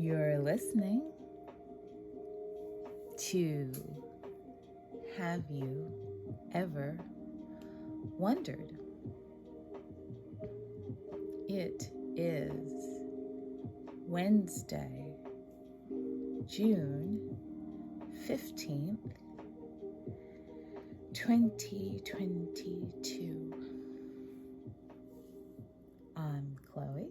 You're listening to Have You Ever Wondered? It is Wednesday, June 15th, 2022. I'm Chloe,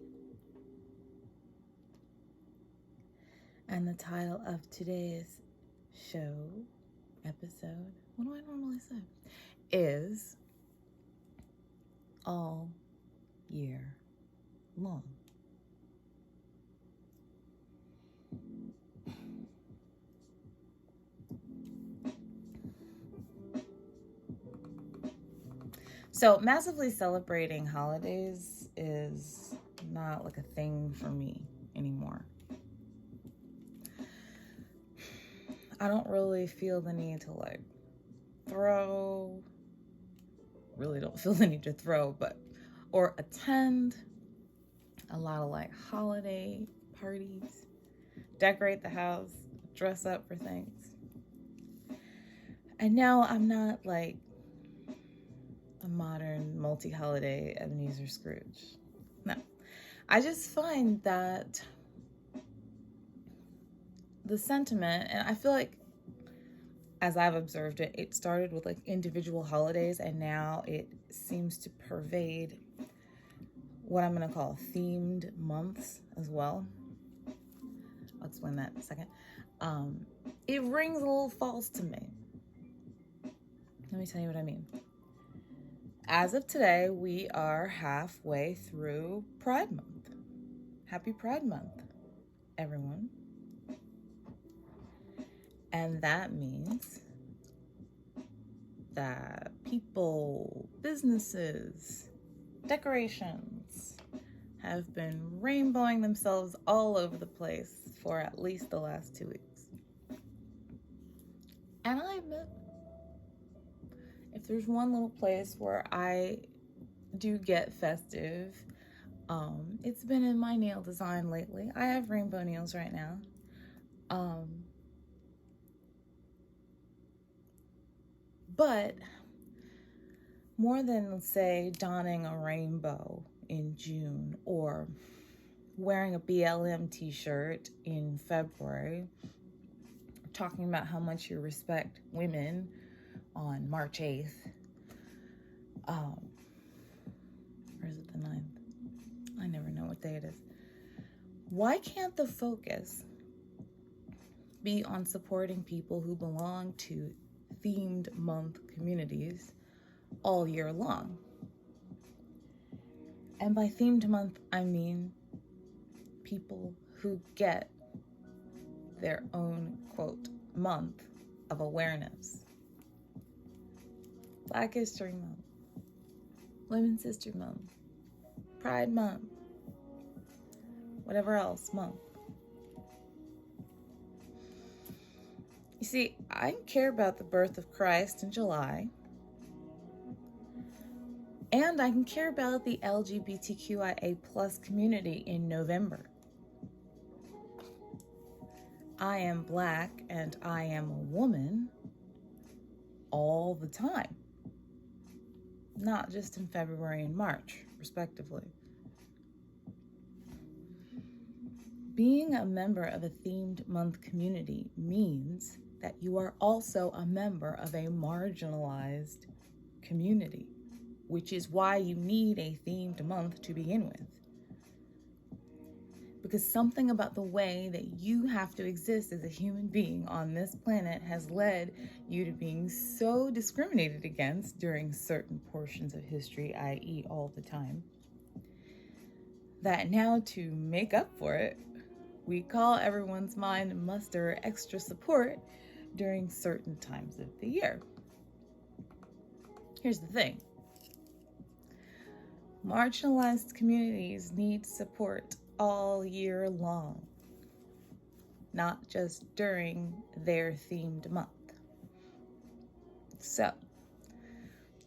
and the title of today's episode, what do I normally say, is All Year Long. So massively celebrating holidays is not like a thing for me anymore. I don't really feel the need to or attend a lot of holiday parties, decorate the house, dress up for things. And now I'm not a modern multi-holiday Ebenezer Scrooge. No. I just find that the sentiment, and I feel like as I've observed it, it started with individual holidays, and now it seems to pervade what I'm going to call themed months as well. I'll explain that in a second. It rings a little false to me. Let me tell you what I mean. As of today, we are halfway through Pride Month. Happy Pride Month, everyone. And that means that people, businesses, decorations have been rainbowing themselves all over the place for at least the last 2 weeks. And I admit, if there's one little place where I do get festive, it's been in my nail design lately. I have rainbow nails right now. But more than, say, donning a rainbow in June or wearing a BLM t-shirt in February, talking about how much you respect women on March 8th, or is it the 9th? I never know what day it is. Why can't the focus be on supporting people who belong to themed month communities all year long? And by themed month, I mean people who get their own, quote, month of awareness. Black History Month, Women's History Month, Pride Month, whatever else month. You see, I care about the birth of Christ in July, and I can care about the LGBTQIA+ community in November. I am Black and I am a woman all the time, not just in February and March, respectively. Being a member of a themed month community means that you are also a member of a marginalized community, which is why you need a themed month to begin with. Because something about the way that you have to exist as a human being on this planet has led you to being so discriminated against during certain portions of history, i.e. all the time, that now to make up for it, we call everyone's mind and muster extra support during certain times of the year. Here's the thing. Marginalized communities need support all year long, not just during their themed month. So,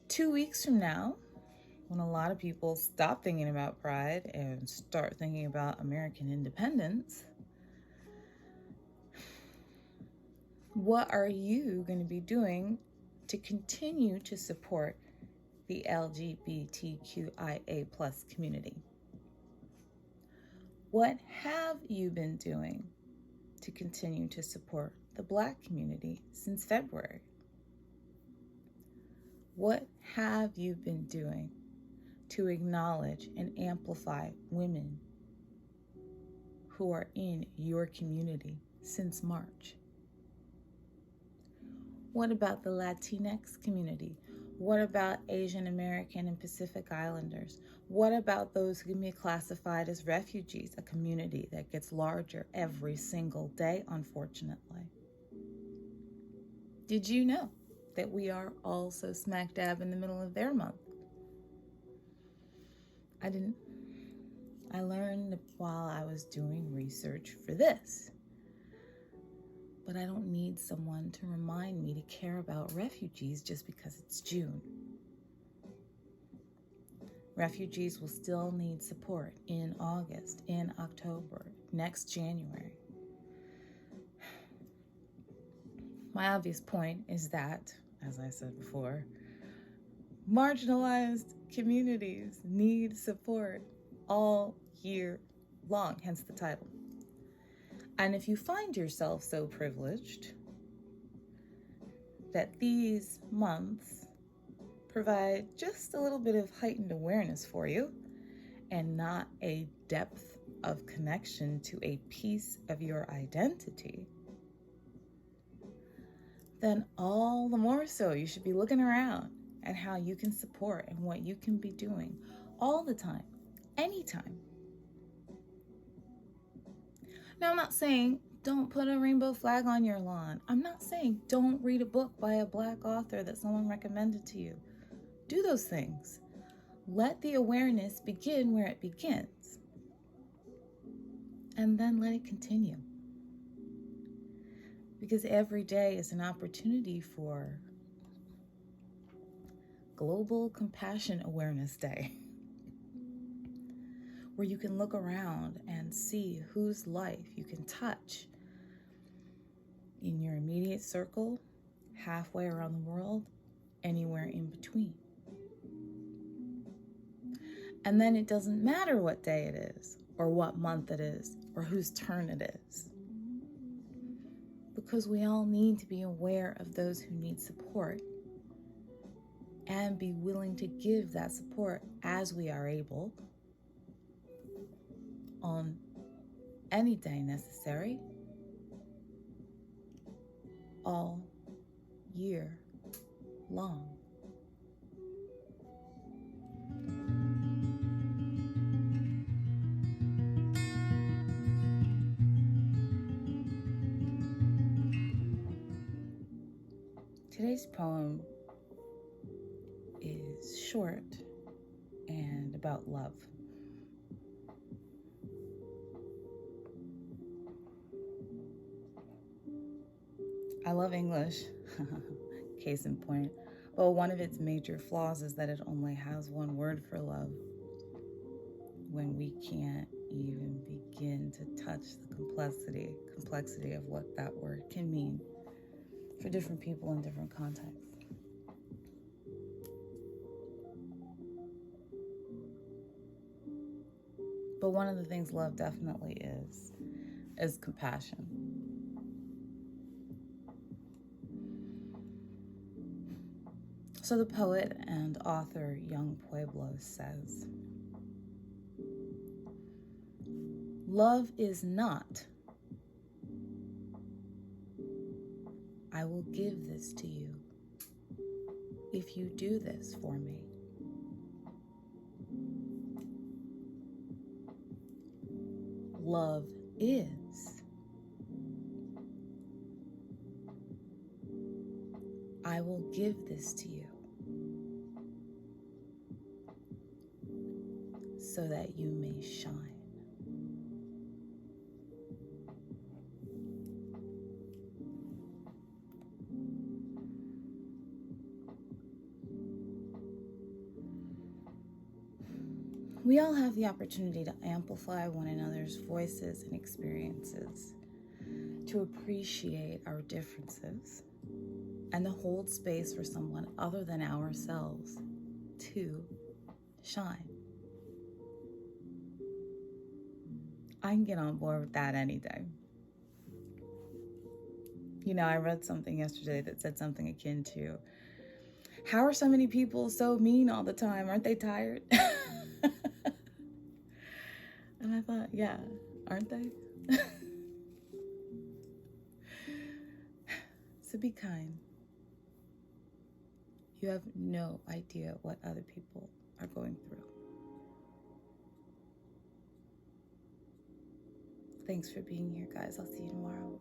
2 weeks from now, when a lot of people stop thinking about pride and start thinking about American independence, What are you going to be doing to continue to support the LGBTQIA plus community? What have you been doing to continue to support the Black community since February? What have you been doing to acknowledge and amplify women who are in your community since March? What about the Latinx community? What about Asian American and Pacific Islanders? What about those who can be classified as refugees, a community that gets larger every single day, unfortunately? Did you know that we are also smack dab in the middle of their month? I didn't. I learned while I was doing research for this. But I don't need someone to remind me to care about refugees just because it's June. Refugees will still need support in August, in October, next January. My obvious point is that, as I said before, marginalized communities need support all year long, hence the title. And if you find yourself so privileged that these months provide just a little bit of heightened awareness for you and not a depth of connection to a piece of your identity, then all the more so you should be looking around at how you can support and what you can be doing all the time, anytime. Now, I'm not saying don't put a rainbow flag on your lawn. I'm not saying don't read a book by a Black author that someone recommended to you. Do those things. Let the awareness begin where it begins. And then let it continue. Because every day is an opportunity for Global Compassion Awareness Day, where you can look around and see whose life you can touch in your immediate circle, halfway around the world, anywhere in between. And then it doesn't matter what day it is, or what month it is, or whose turn it is. Because we all need to be aware of those who need support and be willing to give that support as we are able on any day necessary, all year long. Today's poem is short and about love. I love English, case in point, but one of its major flaws is that it only has one word for love, when we can't even begin to touch the complexity of what that word can mean for different people in different contexts. But one of the things love definitely is compassion. So the poet and author Yung Pueblo says, "Love is not, I will give this to you if you do this for me. Love is, I will give this to you so that you may shine." We all have the opportunity to amplify one another's voices and experiences. to appreciate our differences and to hold space for someone other than ourselves to shine. I can get on board with that any day. You know, I read something yesterday that said something akin to, how are so many people so mean all the time? Aren't they tired? And I thought, yeah, aren't they? So be kind. You have no idea what other people are going through. Thanks for being here, guys. I'll see you tomorrow.